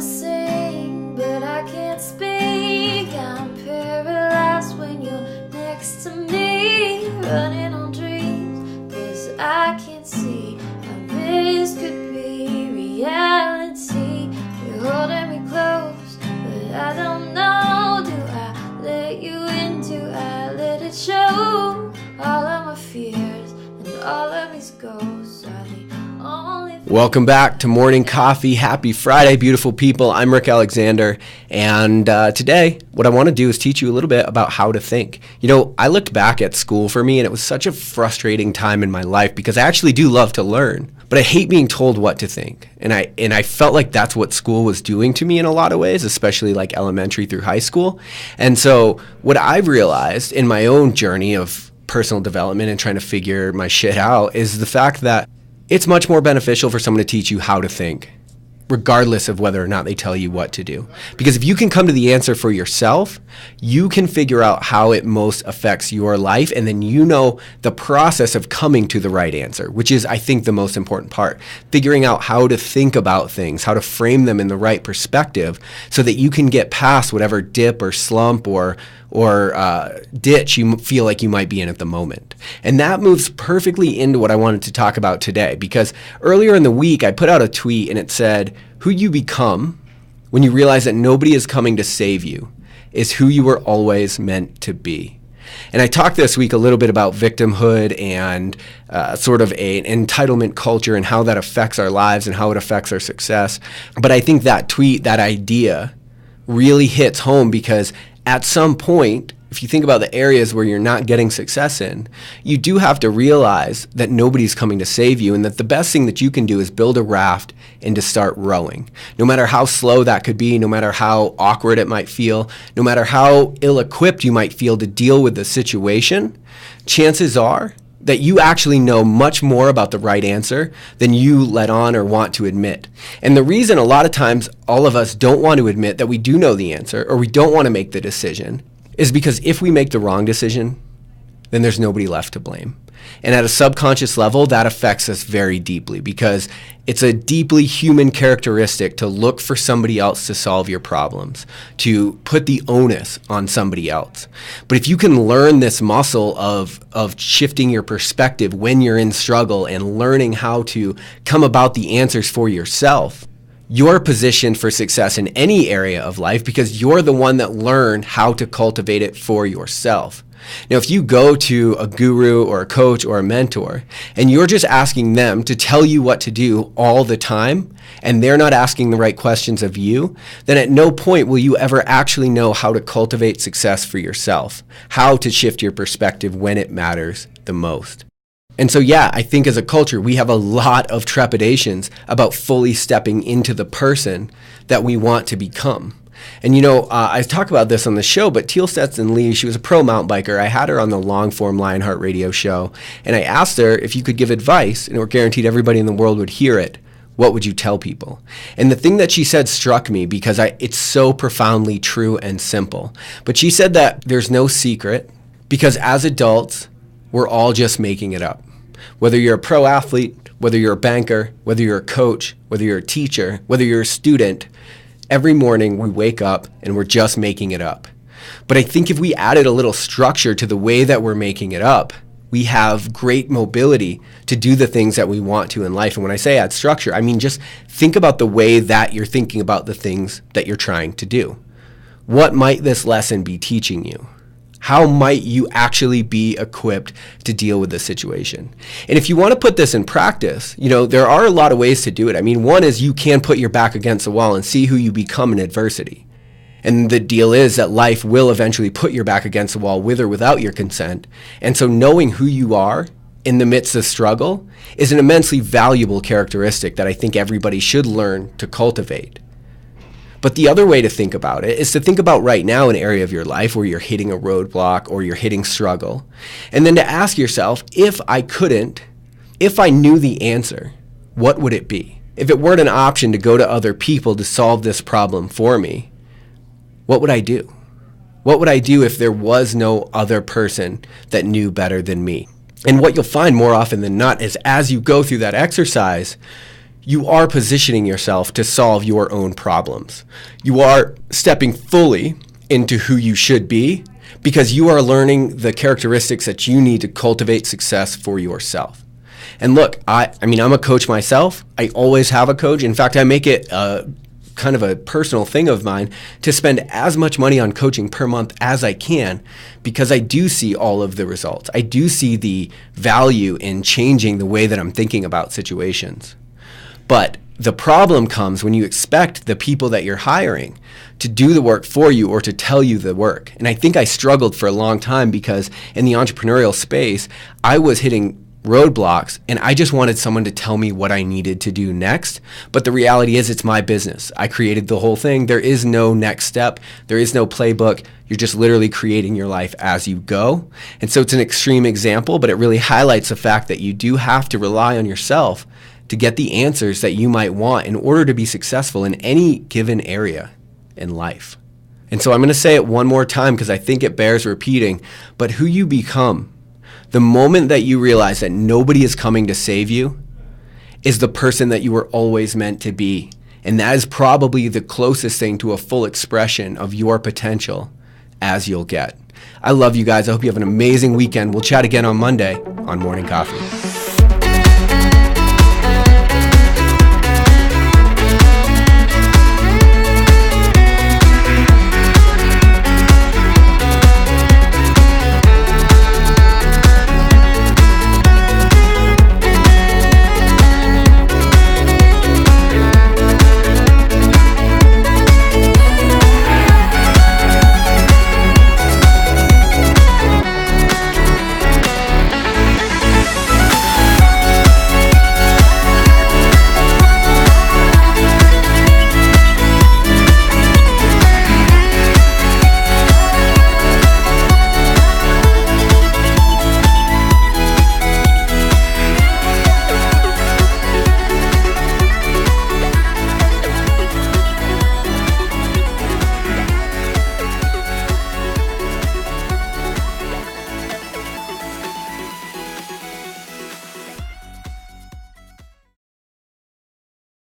sing, but I can't speak. I'm paralyzed when you're next to me, running on dreams, 'cause I can't see how this could be reality. You're holding me close, but I don't know. Do I let you in? Do I let it show? All of my fears and all of these ghosts are the only. Welcome back to Morning Coffee. Happy Friday, beautiful people. I'm Rick Alexander, and today what I want to do is teach you a little bit about how to think. You know, I looked back at school for me, and it was such a frustrating time in my life because I actually do love to learn, but I hate being told what to think. And I felt like that's what school was doing to me in a lot of ways, especially like elementary through high school. And so what I've realized in my own journey of personal development and trying to figure my shit out is the fact that it's much more beneficial for someone to teach you how to think, regardless of whether or not they tell you what to do. Because if you can come to the answer for yourself, you can figure out how it most affects your life, and then you know the process of coming to the right answer, which is, I think, the most important part. Figuring out how to think about things, how to frame them in the right perspective so that you can get past whatever dip or slump or ditch you feel like you might be in at the moment. And that moves perfectly into what I wanted to talk about today, because earlier in the week I put out a tweet and it said, who you become when you realize that nobody is coming to save you is who you were always meant to be. And I talked this week a little bit about victimhood and sort of an entitlement culture and how that affects our lives and how it affects our success. But I think that tweet, that idea, really hits home because at some point, if you think about the areas where you're not getting success in, you do have to realize that nobody's coming to save you, and that the best thing that you can do is build a raft and to start rowing. No matter how slow that could be, no matter how awkward it might feel, no matter how ill-equipped you might feel to deal with the situation, chances are that you actually know much more about the right answer than you let on or want to admit. And the reason a lot of times all of us don't want to admit that we do know the answer, or we don't want to make the decision, is because if we make the wrong decision, then there's nobody left to blame. And at a subconscious level, that affects us very deeply because it's a deeply human characteristic to look for somebody else to solve your problems, to put the onus on somebody else. But if you can learn this muscle of shifting your perspective when you're in struggle and learning how to come about the answers for yourself, you're positioned for success in any area of life because you're the one that learned how to cultivate it for yourself. Now, if you go to a guru or a coach or a mentor and you're just asking them to tell you what to do all the time, and they're not asking the right questions of you, then at no point will you ever actually know how to cultivate success for yourself, how to shift your perspective when it matters the most. And so, yeah, I think as a culture, we have a lot of trepidations about fully stepping into the person that we want to become. And, you know, I talk about this on the show, but Teal Stetson Lee, she was a pro mountain biker. I had her on the long-form Lionheart radio show, and I asked her if you could give advice, and it were guaranteed everybody in the world would hear it, what would you tell people? And the thing that she said struck me because it's so profoundly true and simple. But she said that there's no secret because as adults, we're all just making it up. Whether you're a pro athlete, whether you're a banker, whether you're a coach, whether you're a teacher, whether you're a student, every morning we wake up and we're just making it up. But I think if we added a little structure to the way that we're making it up, we have great mobility to do the things that we want to in life. And when I say add structure, I mean just think about the way that you're thinking about the things that you're trying to do. What might this lesson be teaching you? How might you actually be equipped to deal with this situation? And if you want to put this in practice, you know, there are a lot of ways to do it. I mean, one is you can put your back against the wall and see who you become in adversity. And the deal is that life will eventually put your back against the wall with or without your consent. And so knowing who you are in the midst of struggle is an immensely valuable characteristic that I think everybody should learn to cultivate. But the other way to think about it is to think about right now an area of your life where you're hitting a roadblock or you're hitting struggle. And then to ask yourself, if I knew the answer, what would it be? If it weren't an option to go to other people to solve this problem for me, what would I do? What would I do if there was no other person that knew better than me? And what you'll find more often than not is as you go through that exercise, you are positioning yourself to solve your own problems. You are stepping fully into who you should be because you are learning the characteristics that you need to cultivate success for yourself. And look, I'm a coach myself. I always have a coach. In fact, I make it kind of a personal thing of mine to spend as much money on coaching per month as I can, because I do see all of the results. I do see the value in changing the way that I'm thinking about situations. But the problem comes when you expect the people that you're hiring to do the work for you or to tell you the work. And I think I struggled for a long time because in the entrepreneurial space, I was hitting roadblocks and I just wanted someone to tell me what I needed to do next. But the reality is it's my business. I created the whole thing. There is no next step. There is no playbook. You're just literally creating your life as you go. And so it's an extreme example, but it really highlights the fact that you do have to rely on yourself to get the answers that you might want in order to be successful in any given area in life. And so I'm going to say it one more time because I think it bears repeating, but who you become the moment that you realize that nobody is coming to save you is the person that you were always meant to be. And that is probably the closest thing to a full expression of your potential as you'll get. I love you guys. I hope you have an amazing weekend. We'll chat again on Monday on Morning Coffee.